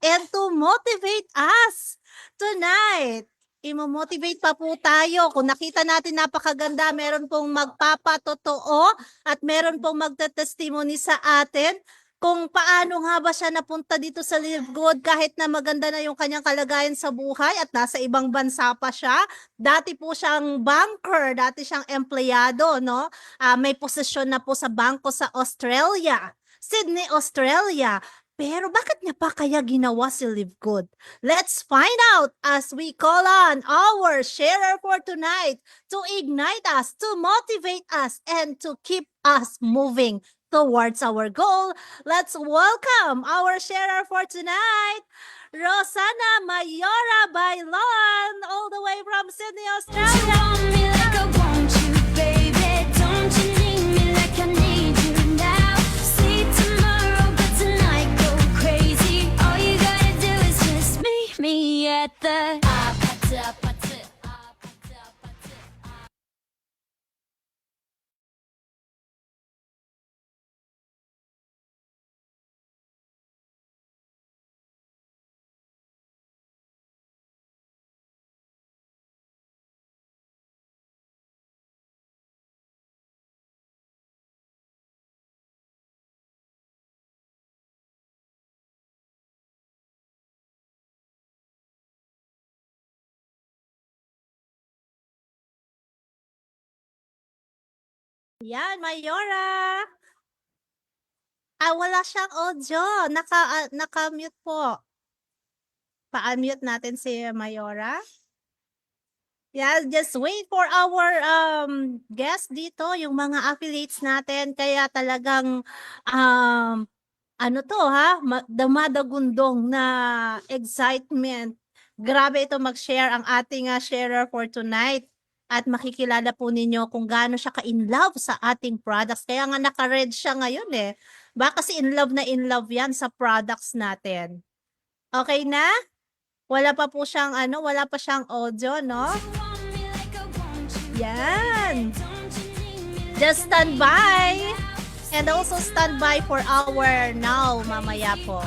and to motivate us tonight. Imo-motivate pa po tayo. Kung nakita natin napakaganda, meron pong magpapatotoo at meron pong magte-testimony sa atin kung paano nga ba siya napunta dito sa Live Good kahit na maganda na yung kanyang kalagayan sa buhay at nasa ibang bansa pa siya. Dati po siyang banker, dati siyang empleyado, no? May posisyon na po sa bangko sa Australia, Sydney, Australia. Pero bakit niya pa kaya ginawa si Live Good? Let's find out as we call on our sharer for tonight to ignite us, to motivate us, and to keep us moving towards our goal. Let's welcome our sharer for tonight, Rosana Mayora Bailon, all the way from Sydney, Australia. Me at the Yan, Mayora. Wala siyang audio. Naka-mute po. Pa-unmute natin si Mayora. Yeah, just wait for our guest dito, yung mga affiliates natin. Kaya talagang ano to ha, damadagundong na excitement. Grabe ito mag-share ang ating sharer for tonight. At makikilala po ninyo kung gaano siya ka-in love sa ating products. Kaya nga naka-red siya ngayon eh. Baka kasi in love yan sa products natin. Okay na? Wala pa po siyang wala pa siyang audio, no? Yan. Just stand by. And also stand by for our now mamaya po.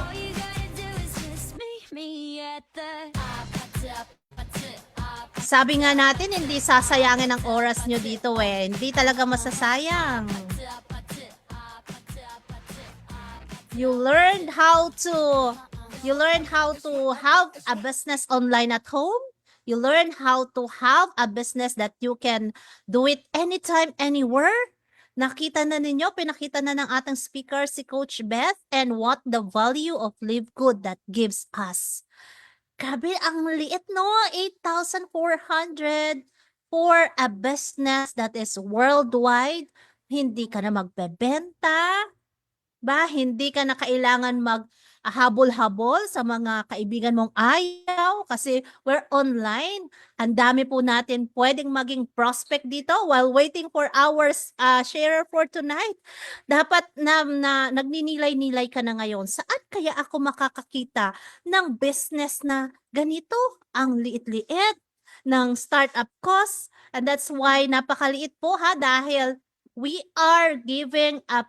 Sabi nga natin, hindi sasayangin ang oras nyo dito eh. Hindi talaga masasayang. You learned how to have a business online at home. You learn how to have a business that you can do it anytime, anywhere. Nakita na ninyo, pinakita na ng ating speaker si Coach Beth and what the value of Live Good that gives us. Grabe, ang liit no, 8,400 for a business that is worldwide. Hindi ka na magbebenta, hindi ka na kailangan habol-habol sa mga kaibigan mong ayaw kasi we're online. Ang dami po natin pwedeng maging prospect dito while waiting for our sharer for tonight. Dapat na nagninilay-nilay ka na ngayon. Saan kaya ako makakakita ng business na ganito? Ang liit-liit ng startup cost. And that's why napakaliit po dahil we are giving up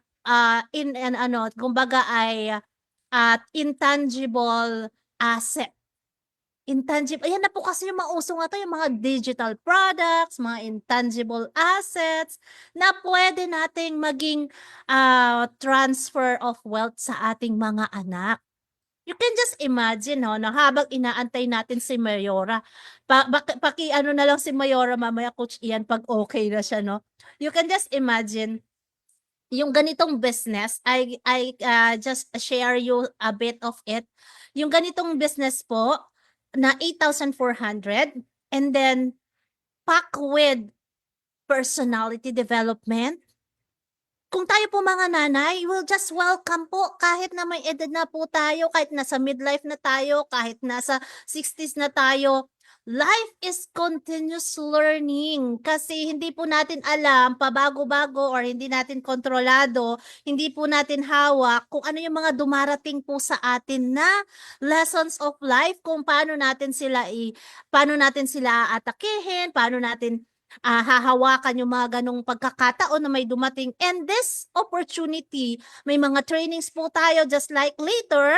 kumbaga ay intangible asset. Intangible, ayan na po kasi yung mauso nga to, yung mga digital products, mga intangible assets na pwede nating maging transfer of wealth sa ating mga anak. You can just imagine, no, na habang inaantay natin si Mayora, paki-ano na lang si Mayora mamaya, Coach Ian, pag okay na siya, no? You can just imagine, yung ganitong business, I just share you a bit of it. Yung ganitong business po, na 8,400 and then pack with personality development. Kung tayo po mga nanay, we'll just welcome po kahit na may edad na po tayo, kahit nasa midlife na tayo, kahit nasa 60s na tayo. Life is continuous learning kasi hindi po natin alam, pabago-bago or hindi natin kontrolado, hindi po natin hawak kung ano yung mga dumarating po sa atin na lessons of life, kung paano natin sila aatakihin, paano natin hahawakan yung mga ganong pagkakataon na may dumating. And this opportunity, may mga trainings po tayo just like later,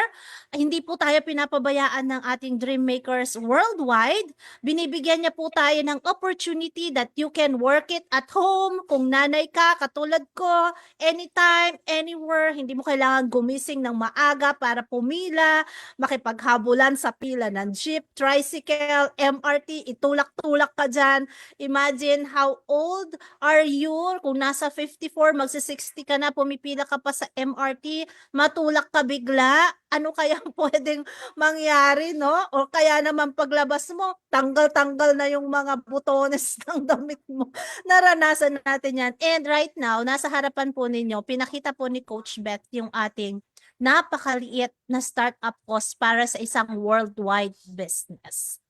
hindi po tayo pinapabayaan ng ating dream makers worldwide. Binibigyan niya po tayo ng opportunity that you can work it at home. Kung nanay ka, katulad ko, anytime, anywhere, hindi mo kailangan gumising ng maaga para pumila, makipaghabulan sa pila ng jeep, tricycle, MRT, itulak-tulak ka dyan. Imagine how old are you? Kung nasa 54, magsi-60 ka na, pumipila ka pa sa MRT, matulak ka bigla. Ano kaya pwedeng mangyari, no? O kaya naman paglabas mo, tanggal-tanggal na yung mga butones ng damit mo. Naranasan natin yan. And right now, nasa harapan po ninyo, pinakita po ni Coach Beth yung ating napakaliit na startup cost para sa isang worldwide business.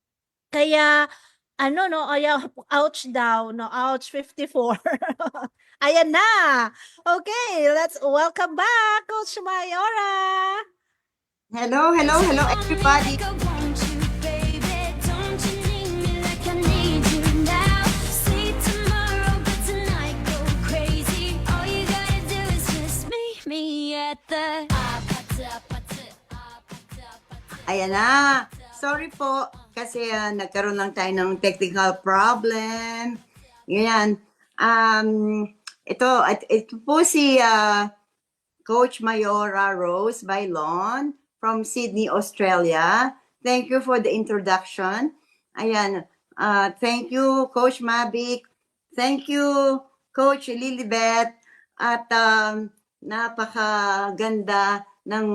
Kaya, ano, no, ouch daw, no, ouch 54. Ayan na. Okay, let's welcome back, Coach Mayora. Hello, hello, hello, everybody. Ayan na. Sorry po kasi nagkaroon lang tayo ng technical problem. Ganyan. Ito po si Coach Mayora Rose Bailon from Sydney, Australia. Thank you for the introduction. Ayan. Thank you, Coach Mavic. Thank you, Coach Lilibet. At napakaganda ng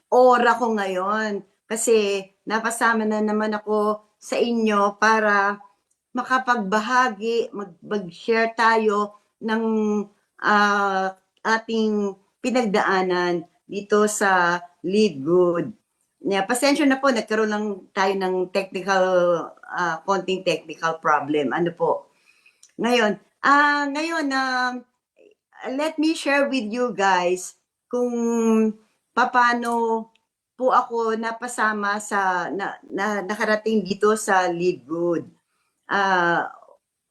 aura ko ngayon kasi napasama na naman ako sa inyo para makapagbahagi, mag-share tayo ng ating pinagdaanan dito sa Live Good. Pasensya na po, nagkaroon lang tayo ng konting technical problem. Ano po? Ngayon, let me share with you guys kung paano po ako napasama sa nakarating dito sa Live Good.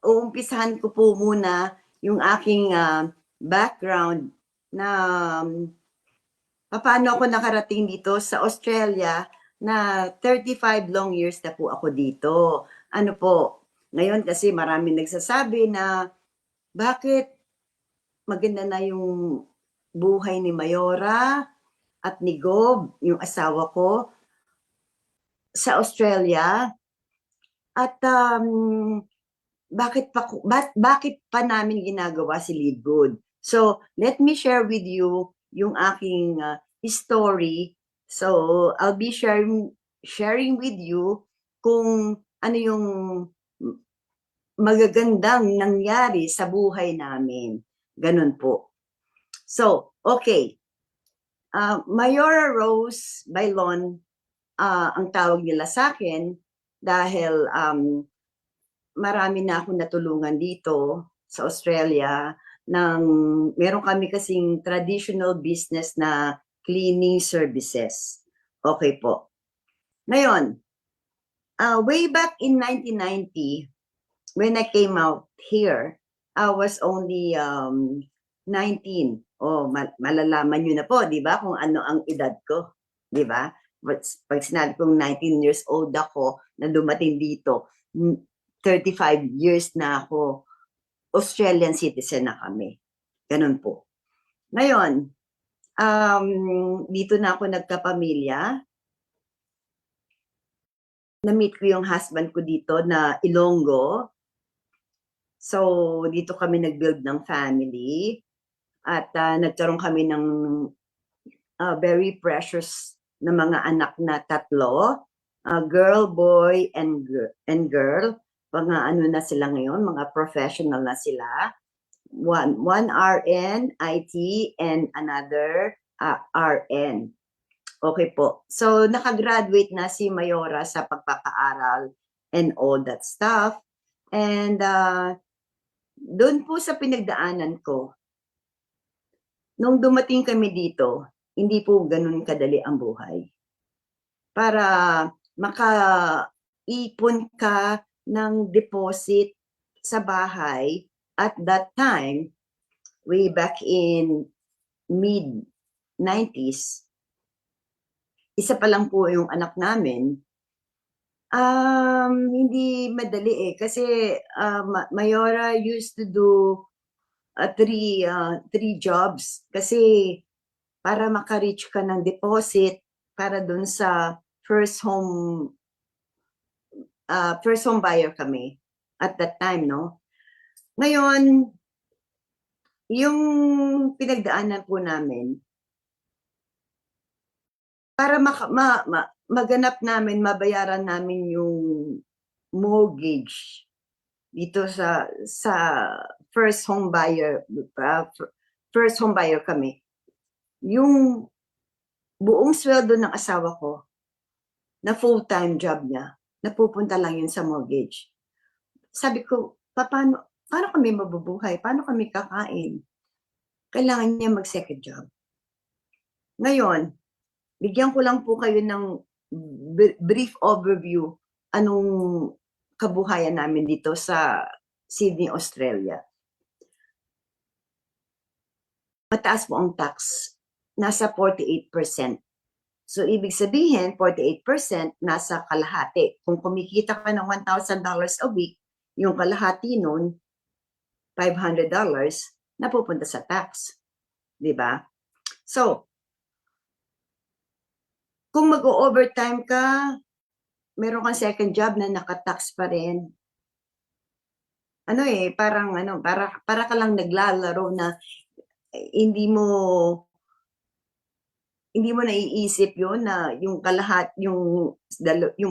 Uumpisahan ko po muna yung aking background na paano ako nakarating dito sa Australia na 35 long years na po ako dito. Ano po, ngayon kasi maraming nagsasabi na bakit maganda na yung buhay ni Mayora at ni Gob, yung asawa ko, sa Australia. At bakit pa namin ginagawa si Live Good? So, let me share with you yung aking story. So, I'll be sharing with you kung ano yung magagandang nangyari sa buhay namin. Ganun po. So, okay. Mayora Rose Bailon, ang tawag nila sa akin dahil marami na akong natulungan dito sa Australia meron kami kasing traditional business na cleaning services. Okay po. Ngayon, way back in 1990, when I came out here, I was only 19. Malalaman nyo na po, di ba, kung ano ang edad ko. Di ba? Pag sinabi kong 19 years old ako na dumating dito, 35 years na ako, Australian citizen na kami. Ganun po. Ngayon, dito na ako nagkapamilya. Na-meet ko yung husband ko dito na Ilonggo. So, dito kami nag-build ng family. At nagkaroon kami ng very precious na mga anak na 3. Girl, boy, and girl. Mga ano na sila ngayon, mga professional na sila. One RN, IT, and another RN. Okay po. So, nakagraduate na si Mayora sa pagpapaaral and all that stuff. And doon po sa pinagdaanan ko, nung dumating kami dito, hindi po ganun kadali ang buhay. Para makaipon ka ng deposit sa bahay at that time, way back in mid-90s, isa pa lang po yung anak namin. Hindi madali kasi Mayora used to do three jobs kasi para maka-reach ka ng deposit para dun sa first home buyer kami at that time, no? Ngayon, yung pinagdaanan po namin, para maganap namin, mabayaran namin yung mortgage dito sa first home buyer kami. Yung buong sweldo ng asawa ko na full-time job niya, napupunta lang yun sa mortgage. Sabi ko, paano kami mabubuhay? Paano kami kakain? Kailangan niya mag-second job. Ngayon, bigyan ko lang po kayo ng brief overview anong kabuhayan namin dito sa Sydney, Australia. Mataas po ang tax. Nasa 48%. So, ibig sabihin, 48% nasa kalahati. Kung kumikita ka ng $1,000 a week, yung kalahati nun, $500, napupunta sa tax. Diba? So, kung mag-overtime ka, meron kang second job na nakatax pa rin. Para ka lang naglalaro na hindi mo naiisip yun na yung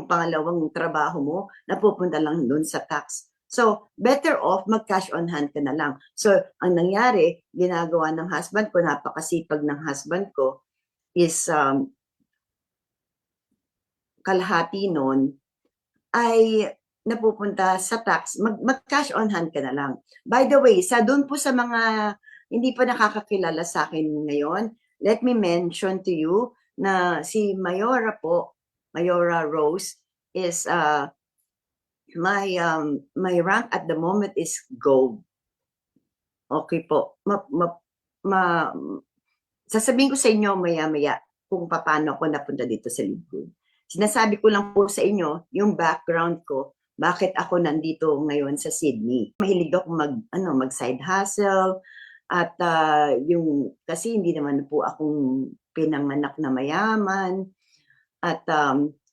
pangalawang trabaho mo napupunta lang doon sa tax. So, better off mag-cash on hand ka na lang. So, ang nangyari, ginagawa ng husband ko, napakasipag ng husband ko, is kalahati nun ay napupunta sa tax, mag-cash on hand ka na lang. By the way, doon po sa mga hindi pa nakakakilala sa akin ngayon, let me mention to you na si Mayora po, Mayora Rose, is my rank at the moment is gold. Okay po. Sasabihin ko sa inyo maya-maya kung paano ako napunta dito sa Lidgood. Sinasabi ko lang po sa inyo yung background ko, bakit ako nandito ngayon sa Sydney. Mahilig ako mag-side hustle at kasi hindi naman po akong pinanganak na mayaman at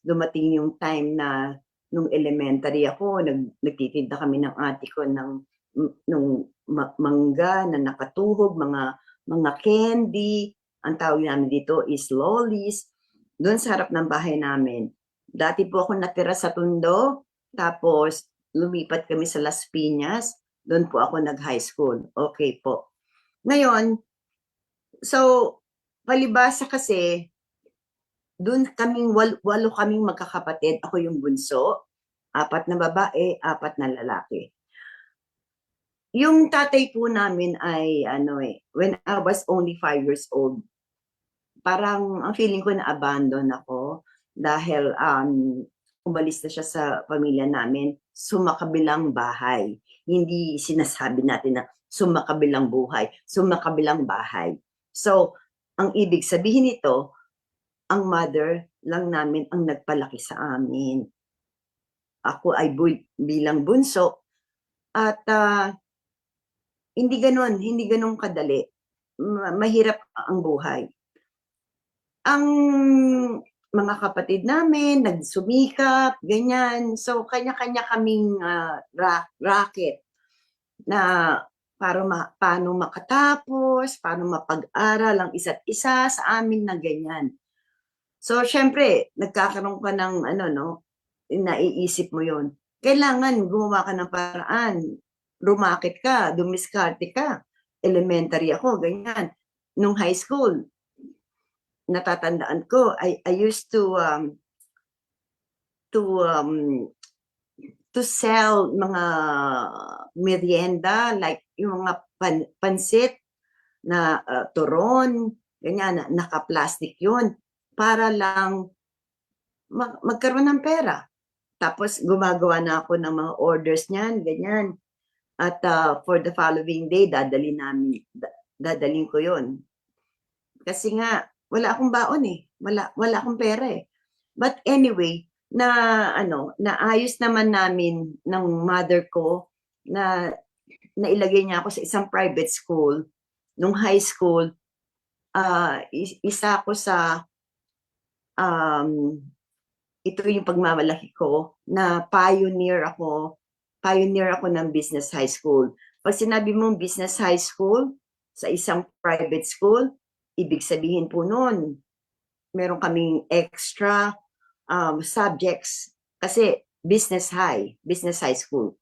dumating yung time na nung elementary ako, nagtitinda kami ng ate ko ng mangga na nakatuhog, mga candy, ang tawag namin dito is lollies, doon sa harap ng bahay namin. Dati po ako natira sa Tondo, tapos lumipat kami sa Las Piñas, doon po ako nag-high school. Okay po. Ngayon, so, palibasa kasi, doon walo kaming magkakapatid. Ako yung bunso, 4 na babae, 4 na lalaki. Yung tatay po namin ay, when I was only 5 years old, parang ang feeling ko na abandon ako dahil umalis na siya sa pamilya namin, sumakabilang bahay. Hindi sinasabi natin na sumakabilang buhay, sumakabilang bahay. So, ang ibig sabihin nito, ang mother lang namin ang nagpalaki sa amin. Ako ay bilang bunso at hindi ganun kadali. Mahirap ang buhay. Ang mga kapatid namin, nagsumikap, ganyan. So, kanya-kanya kaming racket na paano makatapos, paano mapag-aral ang isa't isa sa amin na ganyan. So, syempre, nagkakaroon ka ng naiisip mo yon. Kailangan gumawa ka ng paraan. Rumakit ka, dumiskarte ka. Elementary ako, ganyan. Nung high school, natatandaan ko, I used to sell mga merienda, like yung mga pansit na turon, ganyan, naka-plastic yun, para lang magkaroon ng pera. Tapos gumagawa na ako ng mga orders niyan, ganyan. At for the following day, dadalhin ko yon. Kasi nga, wala akong baon eh. Wala akong pera eh. But anyway, naayos naman namin ng mother ko na nailagay niya ako sa isang private school. Nung high school, isa ako sa ito yung pagmamalaki ko na pioneer ako ng business high school. Pag sinabi mong business high school sa isang private school, ibig sabihin po noon, meron kaming extra subjects kasi business high school.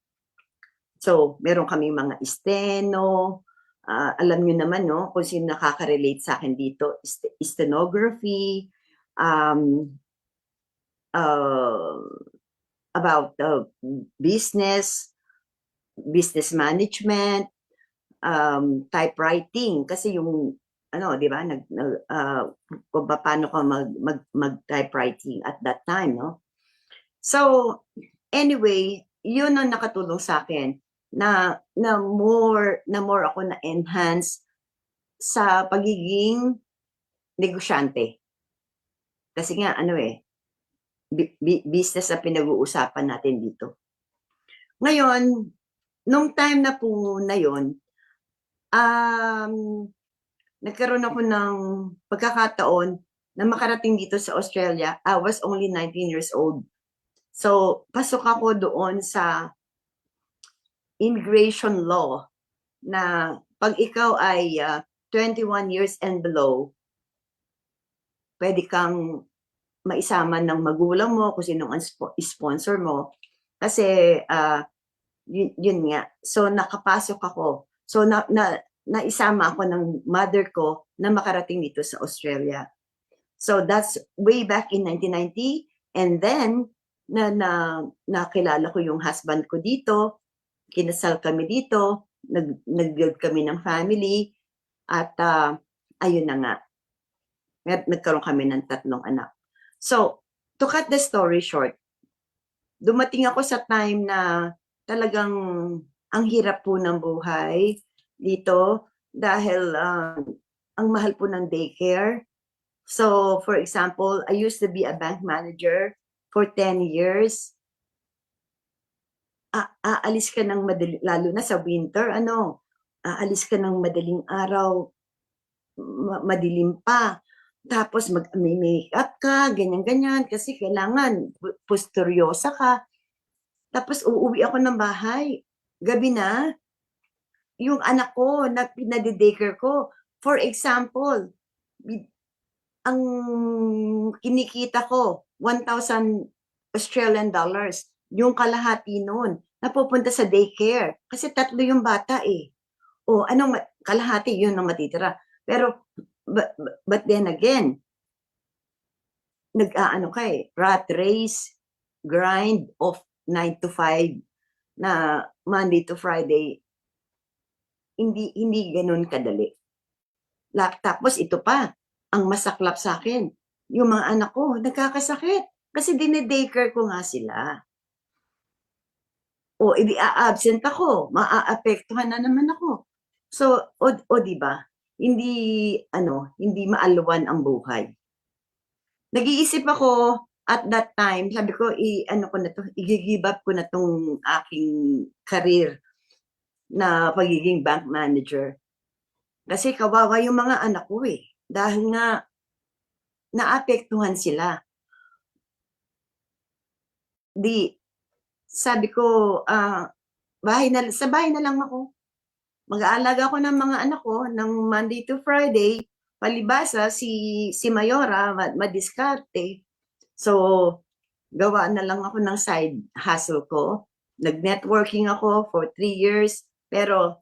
So, meron kaming mga steno, alam nyo naman, no, kung sino nakaka-relate sa akin dito, stenography, about business management, typewriting, kasi yung di ba, kung paano ka mag-typewriting at that time, no? So, anyway, yun ang nakatulong sa akin na more ako na-enhance sa pagiging negosyante. Kasi nga, business na pinag-uusapan natin dito. Ngayon, nung time na po na yun, nagkaroon ako ng pagkakataon na makarating dito sa Australia. I was only 19 years old. So, pasok ako doon sa immigration law na pag ikaw ay 21 years and below, pwede kang maisama ng magulang mo, kung sino ang sponsor mo. Kasi, yun nga. So, nakapasok ako. So, naisama ako ng mother ko na makarating dito sa Australia. So, that's way back in 1990. And then, nakilala ko yung husband ko dito. Kinasal kami dito. Nag-build kami ng family. At, ayun na nga. Nagkaroon kami ng 3 anak. So, to cut the story short, dumating ako sa time na talagang ang hirap po ng buhay dito dahil ang mahal po ng daycare. So, for example, I used to be a bank manager for 10 years. Aalis ka ng lalo na sa winter, aalis ka ng madaling araw, madilim pa. Tapos may make-up ka, ganyan-ganyan, kasi kailangan pusteryosa ka. Tapos uuwi ako ng bahay, gabi na, yung anak ko na pinadi-daycare ko, for example, ang kinikita ko, 1,000 Australian dollars, yung kalahati noon, napupunta sa daycare. Kasi 3 yung bata eh. O kalahati, yun ang matitira. Pero, but then again, rat race, grind of 9 to 5 na Monday to Friday, hindi ganun kadali. Tapos ito pa, ang masaklap sa akin, yung mga anak ko, nagkakasakit. Kasi dinedaycare ko nga sila. O, absent ako, maaapektuhan na naman ako. So, di ba? Hindi maalwan ang buhay. Nag-iisip ako at that time, sabi ko, i-give up ko na tong aking career na pagiging bank manager. Kasi kawawa yung mga anak ko eh. Dahil nga, naapektuhan sila. Sabi ko, sa bahay na lang ako. Mag-aalaga ako ng mga anak ko ng Monday to Friday. Palibasa, si Mayora, madiskarte. So, gawa na lang ako ng side hustle ko. Nag-networking ako for 3 years. Pero,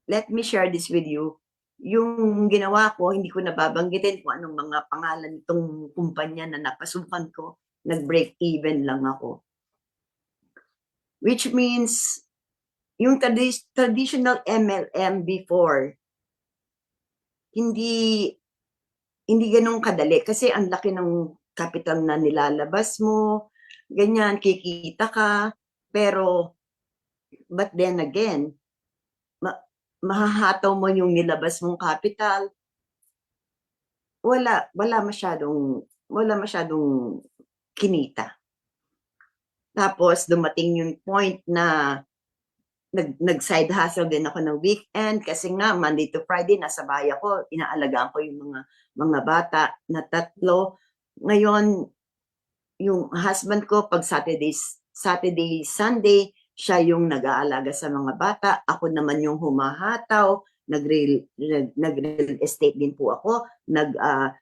let me share this with you. Yung ginawa ko, hindi ko nababanggitin kung anong mga pangalan itong kumpanya na napasukan ko. Nag-break even lang ako. Which means, yung traditional MLM before, hindi ganun kadali. Kasi ang laki ng capital na nilalabas mo, ganyan, kikita ka. Pero, but then again, mahahataw mo yung nilabas mong capital, wala masyadong kinita. Tapos dumating yung point na nag-side hustle din ako ng weekend kasi nga Monday to Friday nasa bahay ako, inaalagaan ko yung mga bata na 3. Ngayon, yung husband ko pag Saturday, Sunday, siya yung nag-aalaga sa mga bata. Ako naman yung humahataw, nag-real estate din po ako,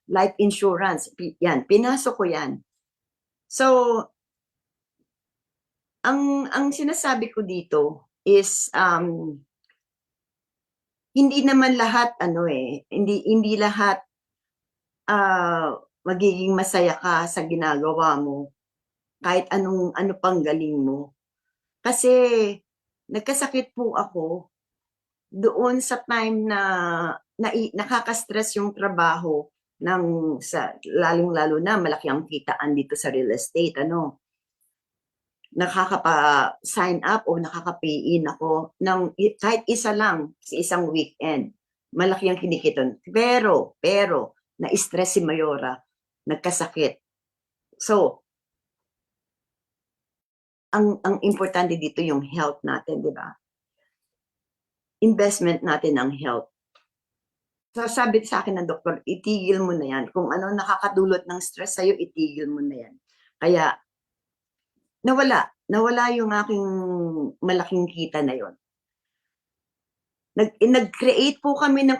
life insurance. Yan, pinasok ko yan. So, ang sinasabi ko dito is hindi naman lahat hindi lahat magiging masaya ka sa ginagawa mo kahit ano pang galing mo. Kasi nagkasakit po ako doon sa time na nakaka-stress yung trabaho lalong-lalo na malaki ang kitaan dito sa real estate, nakakapa-sign up o nakaka-pay in ako ng kahit isa lang sa isang weekend. Malaki ang kinikita. Pero, na-stress si Mayora, nagkasakit. So, ang importante dito yung health natin, di ba? Investment natin ang health. So, sabi sa akin ng doktor, itigil mo na yan. Kung ano nakakadulot ng stress sa'yo, itigil mo na yan. Kaya, nawala yung aking malaking kita na yon. Nag-create po kami ng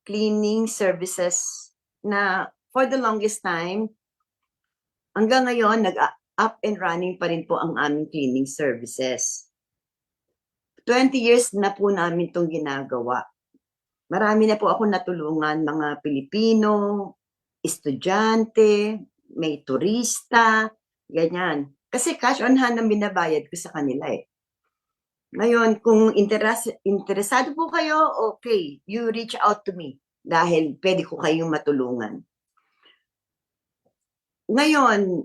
cleaning services na for the longest time, hanggang ngayon, up and running pa rin po ang aming cleaning services. 20 years na po namin itong ginagawa. Marami na po ako natulungan, mga Pilipino, estudyante, may turista, ganyan. Kasi cash on hand ang binabayad ko sa kanila eh. Ngayon, kung interesado po kayo, okay, you reach out to me dahil pwede ko kayong matulungan. Ngayon,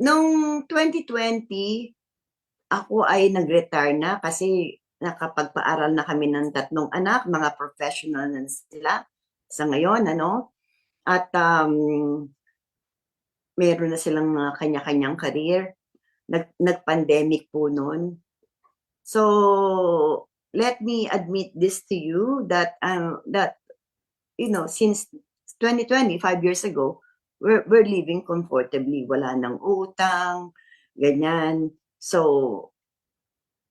noong 2020, ako ay nag-retire na kasi nakapagpaaral na kami ng 3 anak, mga professional na sila sa ngayon, At meron na silang kanya-kanyang career. Nag-pandemic po noon. So, let me admit this to you that since 2020, 5 years ago, we're living comfortably. Wala nang utang, ganyan. So,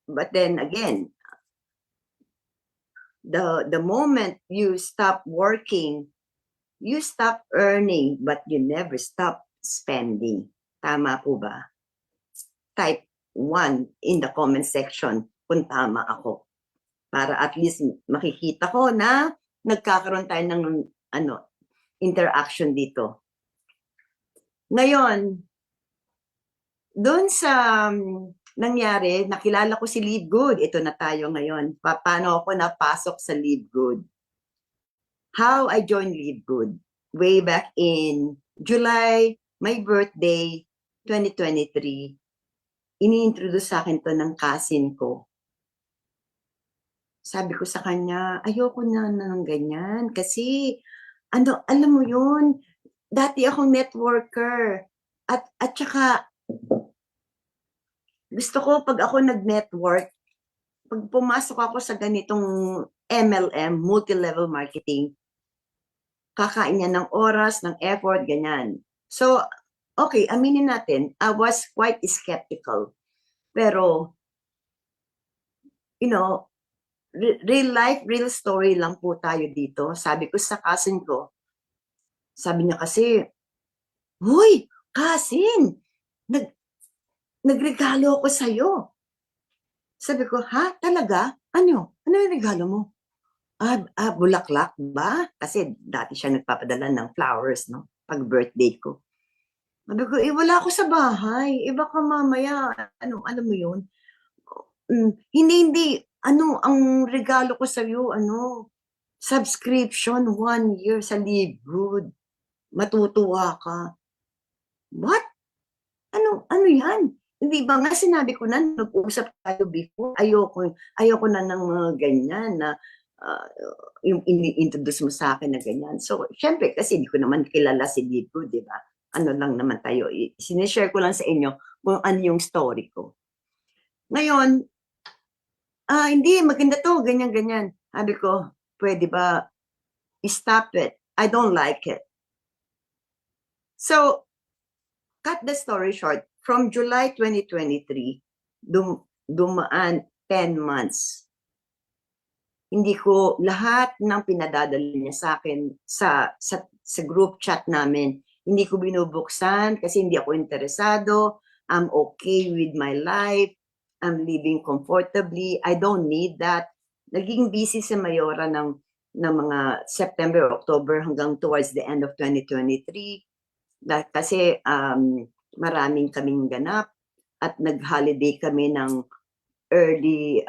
but then again, the moment you stop working, you stop earning, but you never stop spending. Tama po ba? Type 1 in the comment section kung tama ako. Para at least makikita ko na nagkakaroon tayo ng interaction dito. Ngayon, doon sa nangyari, nakilala ko si Live Good. Ito na tayo ngayon. Paano ako napasok sa Live Good? How I joined Live Good? Way back in July, my birthday, 2023, ini-introduce sa akin to ng cousin ko. Sabi ko sa kanya, ayoko na ng ganyan kasi alam mo yun, dati akong networker at saka gusto ko pag ako nag-network, pag pumasok ako sa ganitong MLM, multi-level marketing, kakain niya ng oras, ng effort, ganyan. So, okay, aminin natin, I was quite skeptical. Pero, real life, real story lang po tayo dito. Sabi ko sa cousin ko, sabi niya kasi, "Hoy, cousin, nagregalo ako sa'yo." Sabi ko, "Ha? Talaga? Ano? Ano yung regalo mo?" Bulaklak ba? Kasi dati siya nagpapadala ng flowers, pag birthday ko. Sabi ko, wala ako sa bahay. Baka mamaya, alam mo yun? Hindi. Ang regalo ko sa'yo, subscription 1 year sa Live Good. Matutuwa ka. What? Ano yan? Hindi ba nga sinabi ko na nag-usap tayo before, ayoko na ng mga ganyan na ah, yung ini-introduce mo sa akin na ganyan. So, syempre, kasi hindi ko naman kilala si Dito, di ba? Ano lang naman tayo, sinishare ko lang sa inyo kung ano yung story ko. Ngayon, hindi, maganda to, ganyan-ganyan. Sabi ko, pwede ba, stop it. I don't like it. So, cut the story short, from July 2023, dumaan 10 months. Hindi ko lahat ng pinadadala niya sa akin sa group chat namin. Hindi ko binubuksan kasi hindi ako interesado. I'm okay with my life. I'm living comfortably. I don't need that. Naging busy si Mayora ng mga September, October hanggang towards the end of 2023. Kasi maraming kaming ganap at nag-holiday kami ng early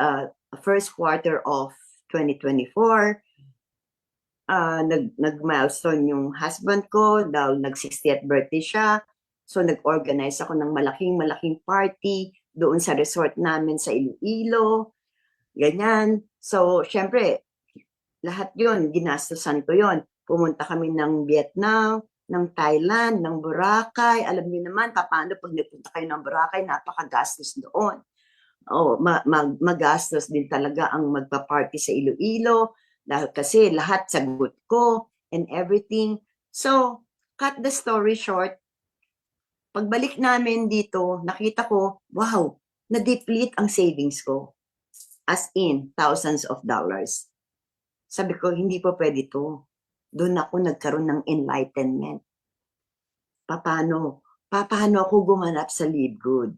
first quarter of 2024. Nag-milestone yung husband ko dahil nag-60th birthday siya. So nag-organize ako ng malaking party doon sa resort namin sa Iloilo. Ganyan. So, syempre, lahat yon ginastosan ko yon. Pumunta kami ng Vietnam, ng Thailand, ng Boracay. Alam niyo naman, paano pag nagpunta kayo ng Boracay, napakagastos doon. Magastos din talaga ang magpa-party sa Iloilo dahil kasi lahat sagot ko and everything. So, cut the story short, pagbalik namin dito, nakita ko, wow, na-deplete ang savings ko. As in, thousands of dollars. Sabi ko, hindi po pwede to. Doon ako nagkaroon ng enlightenment. Paano ako gumanap sa Live Good?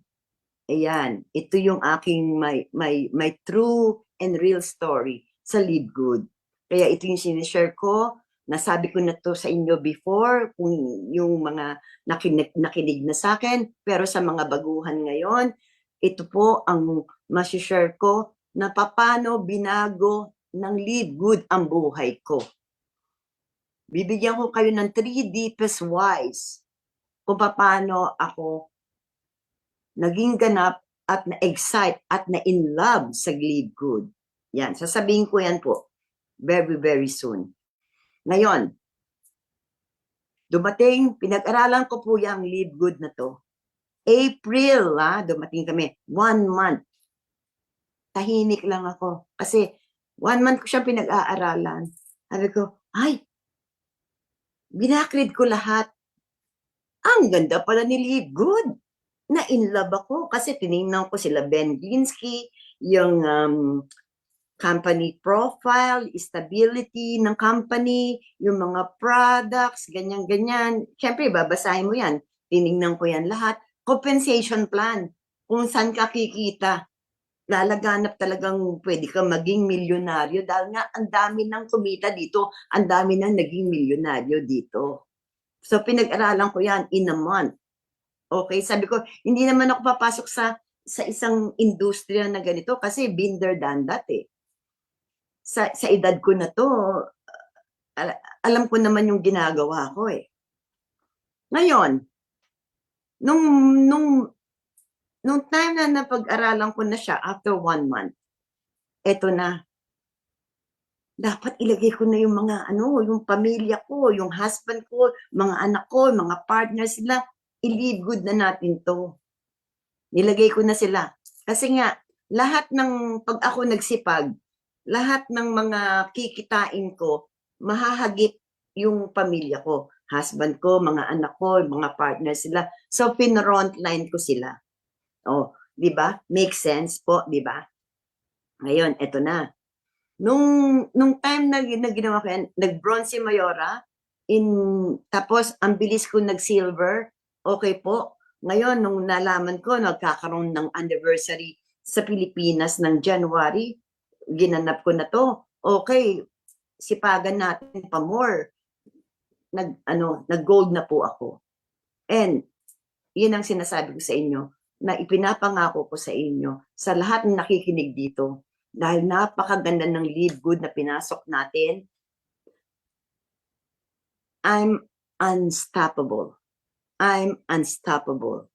Ayan, ito yung aking my true and real story sa Live Good. Kaya ito yung sinishare ko, nasabi ko na to sa inyo before, kung yung mga nakinig na sa akin, pero sa mga baguhan ngayon, ito po ang masishare ko na paano binago ng Live Good ang buhay ko. Bibigyan ko kayo ng 3 deepest whys kung paano ako naging ganap at na-excite at na-in love sa Live Good. Yan, sasabihin ko yan po very, very soon. Ngayon, dumating, pinag-aralan ko po yung Live Good na to. April, dumating kami, 1 month. Tahimik lang ako. Kasi 1 month ko siyang pinag-aaralan. Sabi ko, ay, binakrid ko lahat. Ang ganda pala ni Live Good. Na-in love ako kasi tinignan ko sila Ben Glinsky, yung company profile, stability ng company, yung mga products, ganyan-ganyan. Siyempre, babasahin mo yan. Tinignan ko yan lahat. Compensation plan, kung saan ka kikita. Lalaganap talagang pwede ka maging milyonaryo dahil nga ang dami ng kumita dito, ang dami ng naging milyonaryo dito. So, pinag-aralan ko yan in a month. Okay, sabi ko, hindi naman ako papasok sa isang industriya na ganito kasi been there, done that eh. Sa edad ko na to, alam ko naman yung ginagawa ko eh. Ngayon, nung time na napag-aralan ko na siya after 1 month, eto na, dapat ilagay ko na yung mga yung pamilya ko, yung husband ko, mga anak ko, mga partners sila, i-Live Good na natin to. Nilagay ko na sila. Kasi nga, lahat ng, pag ako nagsipag, lahat ng mga kikitain ko, mahahagip yung pamilya ko. Husband ko, mga anak ko, mga partners sila. So, pin-frontline ko sila. Oh, di ba? Make sense po, di ba? Ngayon, eto na. Nung time na ginawa ko yan, nag-bronze si Mayora, tapos ang bilis ko nag-silver, okay po. Ngayon, nung nalaman ko, nagkakaroon ng anniversary sa Pilipinas ng January, ginanap ko na to. Okay, sipagan natin pa more. Nag-gold na po ako. And, yun ang sinasabi ko sa inyo, na ipinapangako ko sa inyo, sa lahat ng nakikinig dito, dahil napakaganda ng Live Good na pinasok natin, I'm unstoppable. I'm unstoppable.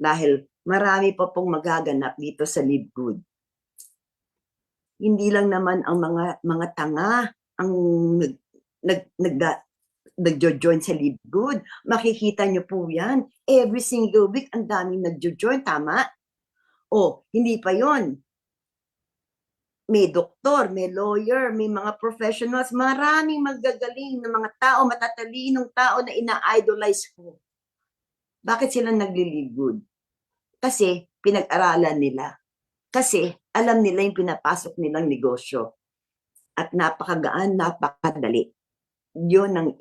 dahil marami pa pong magaganap dito sa Live Good. Hindi lang naman ang mga tanga ang nagjo-join sa Live Good. Makikita nyo po yan. Every single week, ang daming nagjo-join, tama? O, hindi pa yon. May doktor, may lawyer, may mga professionals, maraming magagaling na mga tao, matatalinong tao na ina-idolize ko. Bakit sila nagli-Live Good? Kasi pinag-aralan nila. Kasi alam nila yung pinapasok nilang negosyo. At napakagaan, napakadali. Yun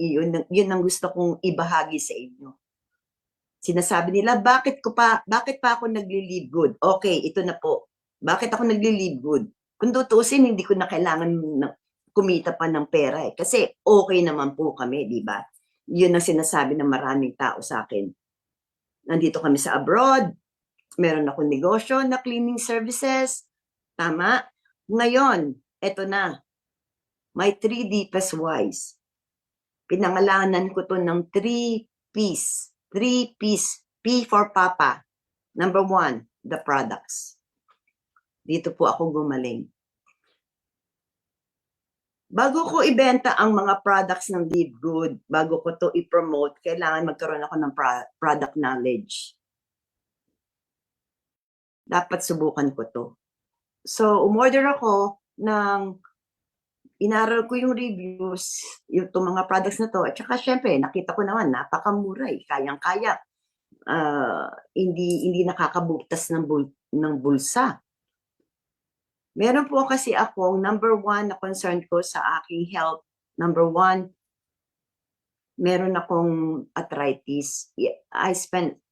ang gusto kong ibahagi sa inyo. Sinasabi nila, bakit pa ako nagli-Live Good? Okay, ito na po. Bakit ako nagli-Live Good? Kung tutuusin, hindi ko na kailangan kumita pa ng pera eh. Kasi okay naman po kami, di ba? Yun ang sinasabi ng maraming tao sa akin. Nandito kami sa abroad, meron akong negosyo na cleaning services. Tama? Ngayon, eto na. My 3 deepest whys. Pinangalanan ko to ng 3 P's. 3 P's. P for Papa. Number 1, the products. Dito po ako gumaling. Bago ko ibenta ang mga products ng Live Good, bago ko to i-promote, kailangan magkaroon ako ng product knowledge. Dapat subukan ko to. So, umorder ako ng, inaral ko yung reviews, yung mga products na to, at saka syempre, nakita ko naman, napakamura eh, kayang-kaya. Hindi nakakabutas ng bulsa. Meron po kasi akong number 1 na concern ko sa aking health. Number 1, meron akong arthritis. I spent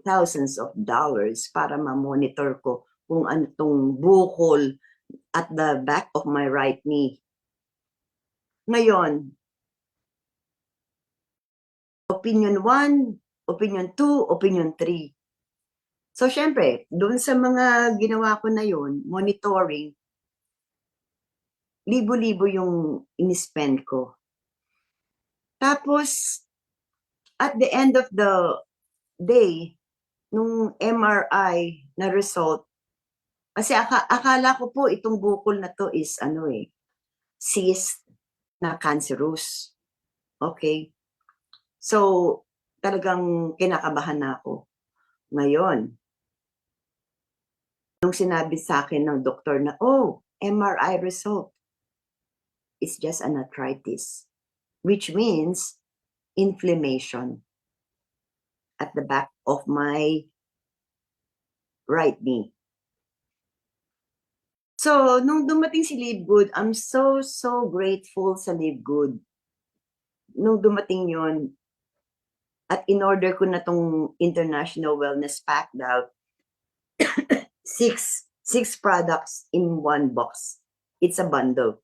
thousands of dollars para ma-monitor ko kung ano tong bukol at the back of my right knee. Ngayon, opinion 1, opinion 2, opinion 3. So, syempre, doon sa mga ginawa ko na yun, monitoring, libo-libo yung in-spend ko. Tapos, at the end of the day, nung MRI na result, kasi akala ko po itong bukol na to is cyst na cancerous. Okay? So, talagang kinakabahan na ako. Ngayon, nung sinabi sa akin ng doktor na, MRI result, it's just an arthritis, which means inflammation at the back of my right knee. So, nung dumating si Live Good, I'm so grateful sa Live Good. Nung dumating yon, at in-order ko na tong International Wellness Pack daw, 6 products in 1 box. It's a bundle.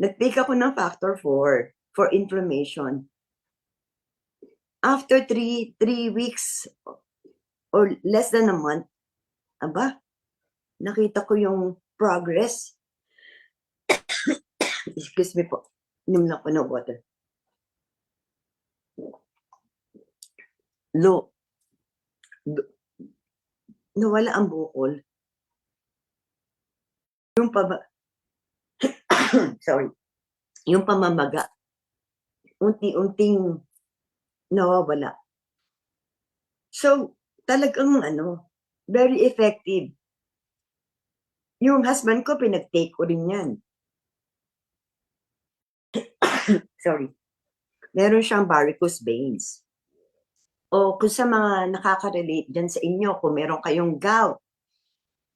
Nag-take ako ng factor 4 for inflammation. After 3 weeks or less than a month, nakita ko yung progress. Excuse me po. Inom lang po ng water. Nawala ang bukol. Yung sorry. Yung pamamaga. Unti-unting nawawala. So, talagang very effective. Yung husband ko, pinag-take ko rin yan. Sorry. Meron siyang varicose veins. O kung sa mga nakaka-relate dyan sa inyo, kung meron kayong gout,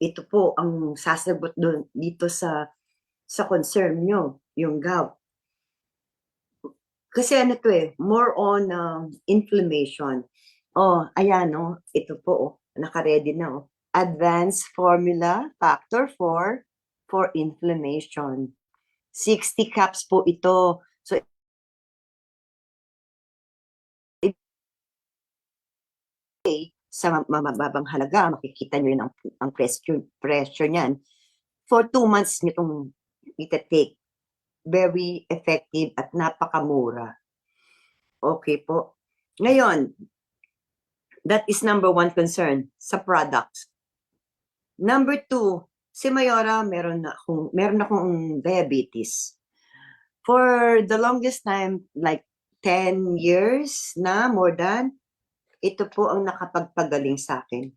ito po ang sasagot dito sa concern nyo, yung gout. Kasi more on inflammation. Ayan, ito po, naka-ready na. Advanced Formula Factor 4 for Inflammation. 60 caps po ito. So, sa mababang halaga, makikita nyo yun ang pressure niyan. For 2 months nyo itong ita-take. Very effective at napakamura. Okay po. Ngayon, That is number one concern sa products. Number two, si Mayora, meron akong diabetes. For the longest time, like 10 years na, more than, ito po ang nakapagpagaling sa akin.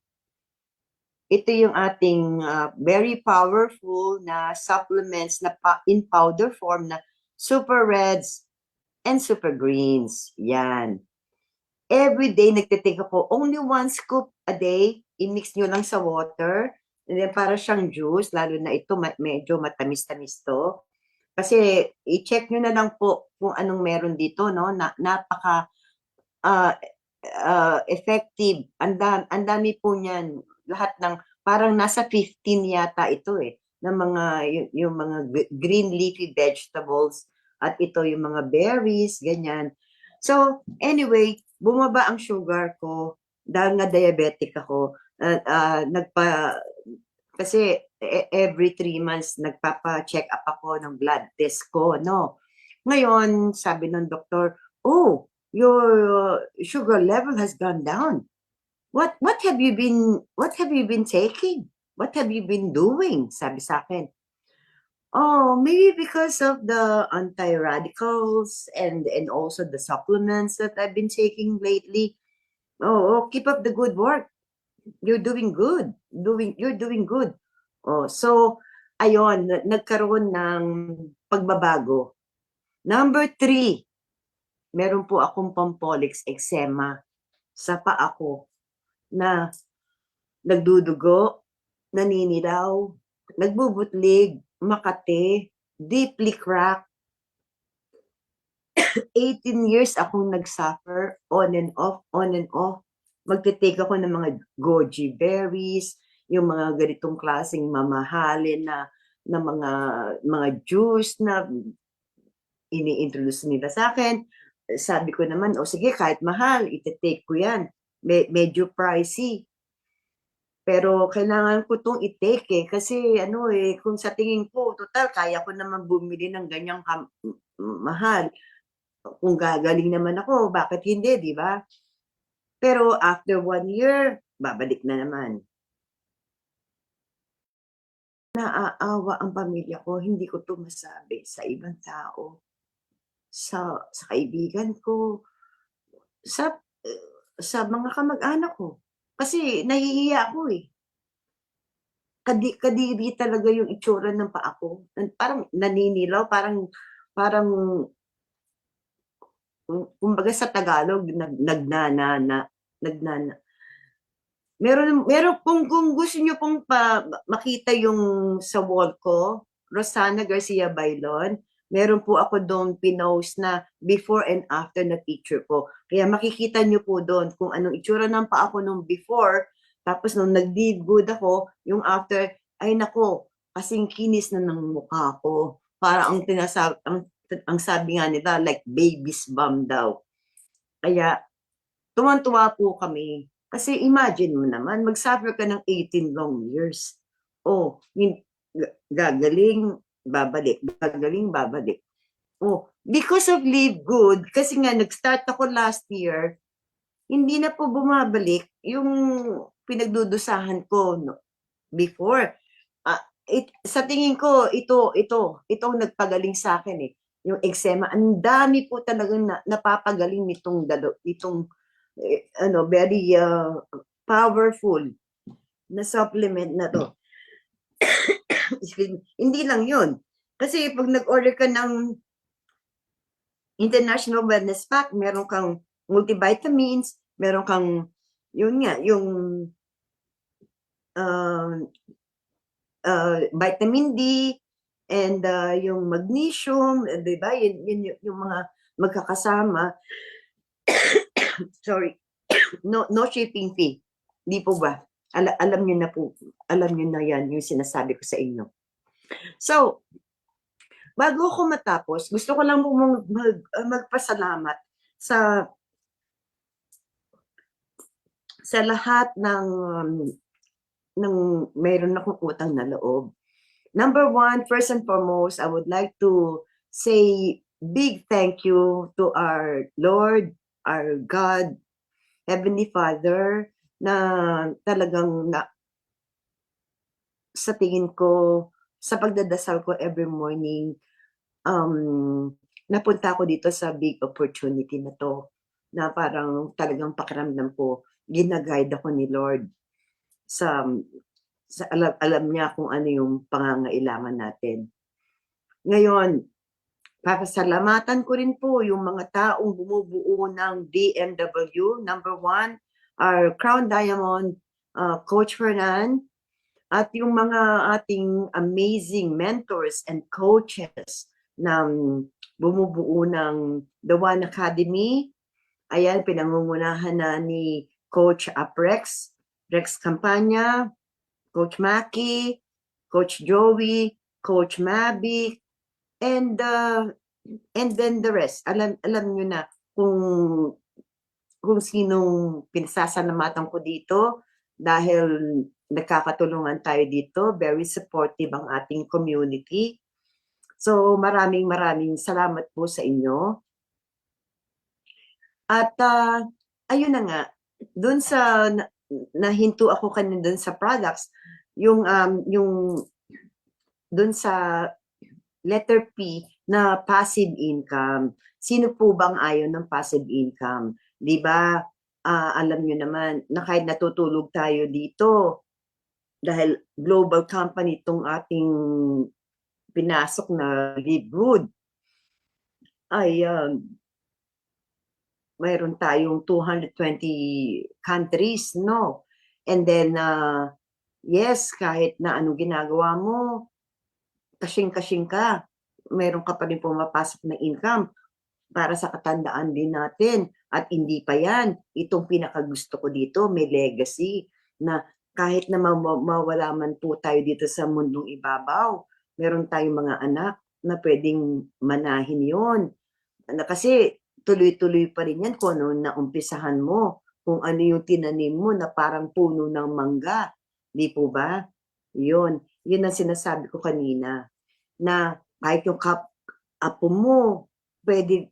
Ito yung ating very powerful na supplements na in powder form na Super Reds and Super Greens. Yan. Every day nagtitake ako, only 1 scoop a day, i-mix nyo lang sa water, and then para siyang juice, lalo na ito, medyo matamis-tamis to. Kasi i-check nyo na lang po kung anong meron dito, no? Napaka effective. Ang dami po niyan. Lahat ng, parang nasa 15 yata ito ng mga, yung mga green leafy vegetables, at ito yung mga berries, ganyan. So, anyway, bumaba ang sugar ko dahil nga diabetic ako. Kasi every 3 months nagpapa-check up ako ng blood test ko, no? Ngayon, sabi ng doktor, oh, your sugar level has gone down. What have you been taking? What have you been doing? Sabi sa akin. Oh, maybe because of the anti-radicals and also the supplements that I've been taking lately. Oh, keep up the good work. You're doing good. You're doing good. Oh, so ayon, nagkaroon ng pagbabago. Number 3, meron po akong Pompolix eczema sa paa ko na nagdudugo, naninilaw, nagbubutlig, makate, deeply cracked. 18 years akong nagsuffer, on and off, on and off. Magtitake ako ng mga goji berries, yung mga ganitong klaseng mamahalin na mga juice na ini-introduce nila sa akin. Sabi ko naman, o sige, kahit mahal, iti-take ko yan. Medyo pricey. Pero kailangan ko itong i-take kasi kung sa tingin ko, total, kaya ko naman bumili ng ganyang mahal. Kung gagaling naman ako, bakit hindi, di ba? Pero after 1 year, babalik na naman. Naaawa ang pamilya ko, hindi ko to masabi sa ibang tao, sa kaibigan ko, sa mga kamag-anak ko. Kasi nahihiya ako Kadiri talaga yung itsura ng paa ko. Parang naninilaw, parang kumbaga sa Tagalog, nagnana. Meron kung gusto niyo pong makita yung sa wall ko, Rosana Garcia Bailon, meron po ako doon pinost na before and after na picture ko. Kaya makikita niyo po doon kung anong itsura ng paa ko nung before, tapos nung nag-did good ako, yung after, ay nako, kasing kinis na ng mukha ko. Para ang sabi nga nila, like baby's bum daw. Kaya, tuwan-tuwa po kami. Kasi imagine mo naman, mag-suffer ka ng 18 long years. Oh, gagaling, babalik. Gagaling, babalik. Oh, because of Live Good, kasi nga nag-start ako last year, hindi na po bumabalik yung pinagdudusahan ko before. Sa tingin ko, ito ang nagpagaling sa akin yung eczema. Ang dami po talagang napapagaling nitong very powerful na supplement na to. Hindi lang yun. Kasi pag nag-order ka ng International Wellness Pack, meron kang multivitamins, meron kang, yung vitamin D, and yung magnesium, di ba? Yun yung mga magkakasama. Sorry. No shipping fee. Di po ba? Alam niyo na po. Alam niyo na yan yung sinasabi ko sa inyo. So, bago ako matapos, gusto ko lang magpasalamat sa lahat ng mayroon akong utang na loob. Number 1, first and foremost, I would like to say big thank you to our Lord, our God, Heavenly Father, na talagang sa tingin ko, sa pagdadasal ko every morning, napunta ako dito sa big opportunity na 'to, na parang talagang pakiramdam ko gina-guide ako ni Lord sa alam niya kung ano yung pangangailangan natin. Ngayon, papasalamatan ko rin po yung mga taong bumubuo ng DMW. Number 1, our Crown Diamond, Coach Fernan, at yung mga ating amazing mentors and coaches na bumubuo ng The One Academy. Ayan, pinangungunahan na ni Coach Rex Campanya, Coach Maki, Coach Joey, Coach Mabi, and then the rest. Alam nyo na kung sinong pinasasalamatan ko dito dahil nagkakatulungan tayo dito. Very supportive ang ating community. So maraming salamat po sa inyo. At ayun na nga, doon sa nahinto ako kanina doon sa products, yung doon sa letter P na passive income. Sino po bang ayaw ng passive income? 'Di ba? Alam niyo naman na kahit natutulog tayo dito dahil global company itong ating pinasok na Livewood, ay mayroon tayong 220 countries, no? And then, yes, kahit na anong ginagawa mo, kasing-kasing ka, mayroon ka pa rin pumapasok na income para sa katandaan din natin. At hindi pa yan, itong pinakagusto ko dito, may legacy, na kahit na mawala man po tayo dito sa mundong ibabaw, meron tayong mga anak na pwedeng manahin yon. Kasi tuloy-tuloy pa rin yan kung ano naumpisahan mo, kung ano yung tinanim mo na parang puno ng mangga. Di po ba? Yun ang sinasabi ko kanina, na kahit yung apo mo, pwede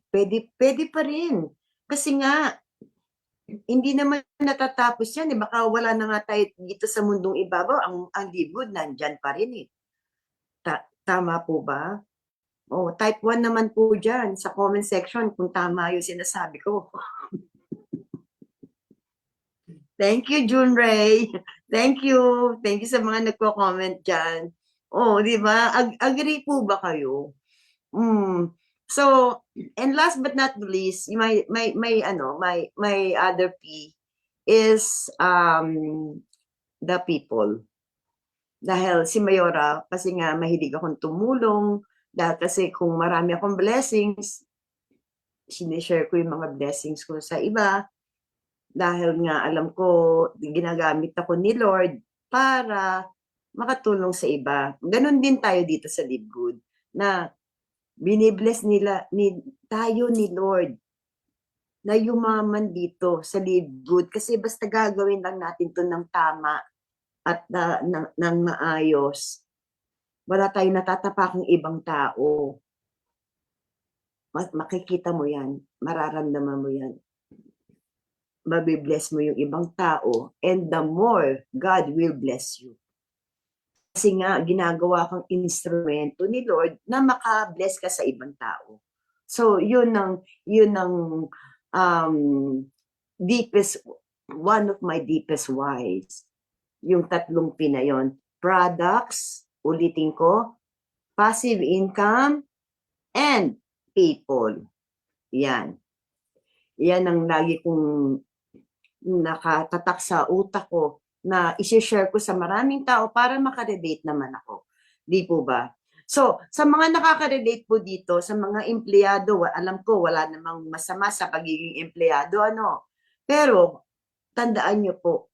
pa rin. Kasi nga, hindi naman natatapos yan. Baka wala na nga tayo dito sa mundong ibabaw. Ang Livewood, nandyan pa rin eh. Tama po ba? Oh, type 1 naman po dyan sa comment section kung tama yung sinasabi ko. Thank you, June Ray. Thank you. Thank you sa mga nagko-comment dyan. Oh, di ba? Agree po ba kayo? So, and last but not least, my other P is the people. Dahil si Mayora, kasi nga mahilig akong tumulong, dahil kasi kung marami akong blessings, sinishare ko yung mga blessings ko sa iba, dahil nga alam ko, ginagamit ako ni Lord para makatulong sa iba. Ganon din tayo dito sa Live Good, na binibless tayo ni Lord na yumaman dito sa Live Good, kasi basta gagawin lang natin to ng tama at ng maayos, wala tayong natatapakang ibang tao. Makikita mo yan, mararamdaman mo yan. Mabibless mo yung ibang tao, and the more God will bless you. Kasi nga, ginagawa kang instrumento ni Lord na maka-bless ka sa ibang tao. So, yun ang deepest, one of my deepest whys. Yung tatlong P na yun. Products, ulitin ko, passive income, and people. Yan. Yan ang lagi kong nakatatak sa utak ko na isi-share ko sa maraming tao para makarelate naman ako. Di po ba? So, sa mga nakaka-relate po dito, sa mga empleyado, alam ko wala namang masama sa pagiging empleyado, ano? Pero, tandaan nyo po,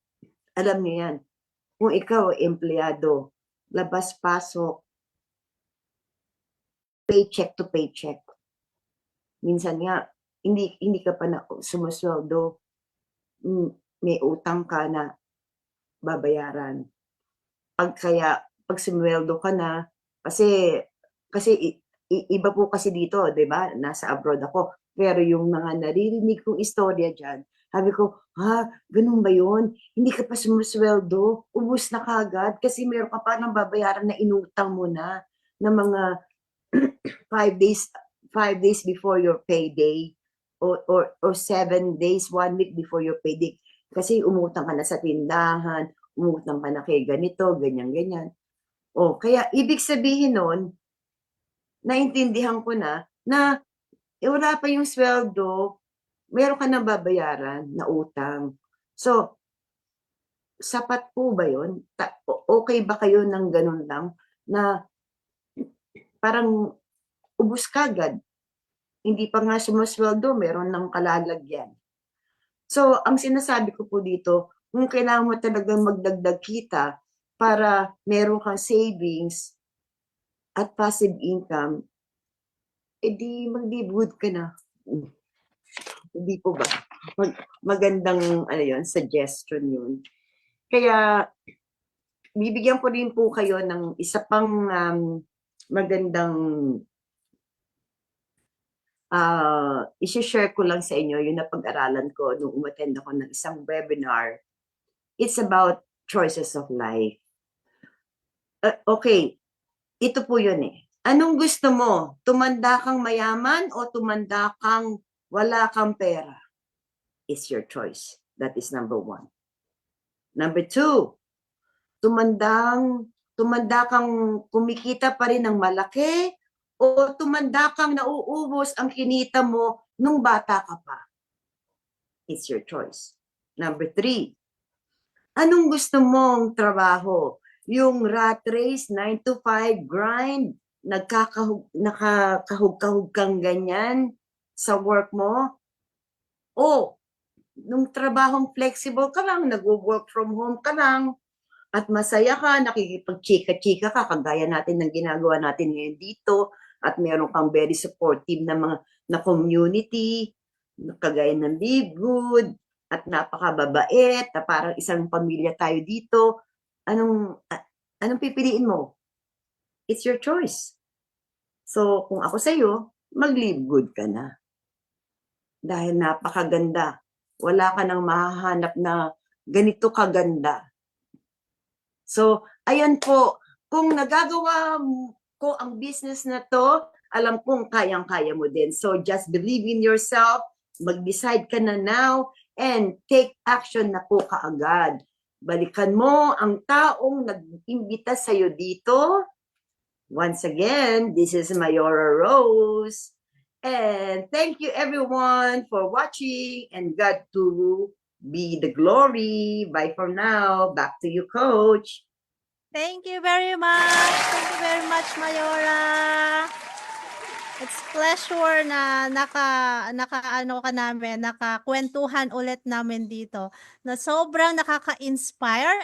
alam niyo yan, kung ikaw empleyado, labas-pasok, paycheck to paycheck. Minsan nga, hindi ka pa na sumusweldo, may utang ka na babayaran. Pag sumweldo ka na, kasi iba po kasi dito, 'di ba? Nasa abroad ako. Pero yung mga naririnig kong istorya diyan, Sabi ko, ganun ba yun? Hindi ka pa sumusweldo, ubus na kagad kasi meron ka pa ng babayaran na inutang mo na mga 5 days 5 days before your payday or 7 days, 1 week before your payday. Kasi umutang ka na sa tindahan, umutang ka na kay ganito, ganyan. Kaya ibig sabihin nun, naintindihan ko na wala pa yung sweldo, meron ka na babayaran na utang. So, sapat po ba yun? Okay ba kayo ng ganun lang na parang ubus kagad? Hindi pa nga sumasweldo, meron ng kalalagyan. So, ang sinasabi ko po dito, kung kailangan mo talagang magdagdag kita para meron kang savings at passive income, edi mag-leave ka na. Hindi po ba? Magandang suggestion yun. Kaya, bibigyan ko rin po kayo ng isa pang magandang isi-share ko lang sa inyo yung napag-aralan ko nung umattend ako ng isang webinar. It's about choices of life. Okay, ito po yun eh. Anong gusto mo? Tumanda kang mayaman o tumanda kang wala kang pera? It's your choice. That is number 1. Number 2, tumanda kang kumikita pa rin ng malaki o tumanda kang nauubos ang kinita mo nung bata ka pa? It's your choice. Number 3, anong gusto mong trabaho? Yung rat race, 9 to 5 grind, nakakahug-kahug kang ganyan sa work mo? O nung trabahong flexible ka lang, nag-work from home ka lang, at masaya ka, nakikipag-chika-chika ka, kagaya natin ng ginagawa natin ngayon dito, at meron kang very supportive na community, kagaya ng Live Good, at napakababait, na parang isang pamilya tayo dito. Anong pipiliin mo? It's your choice. So, kung ako sa'yo, mag-Live Good ka na. Dahil napakaganda. Wala ka nang mahahanap na ganito kaganda. So, ayan po. Kung nagagawa ko ang business na to, alam kong kayang-kaya mo din. So, just believe in yourself. Mag-decide ka na now and take action na po kaagad. Balikan mo ang taong nag-imbita sa'yo dito. Once again, this is Mayora Rose. And thank you everyone for watching, and God to be the glory. Bye for now. Back to you, Coach. Thank you very much. Thank you very much, Mayora. It's pleasure na nakakwentuhan ulit namin dito na sobrang nakaka-inspire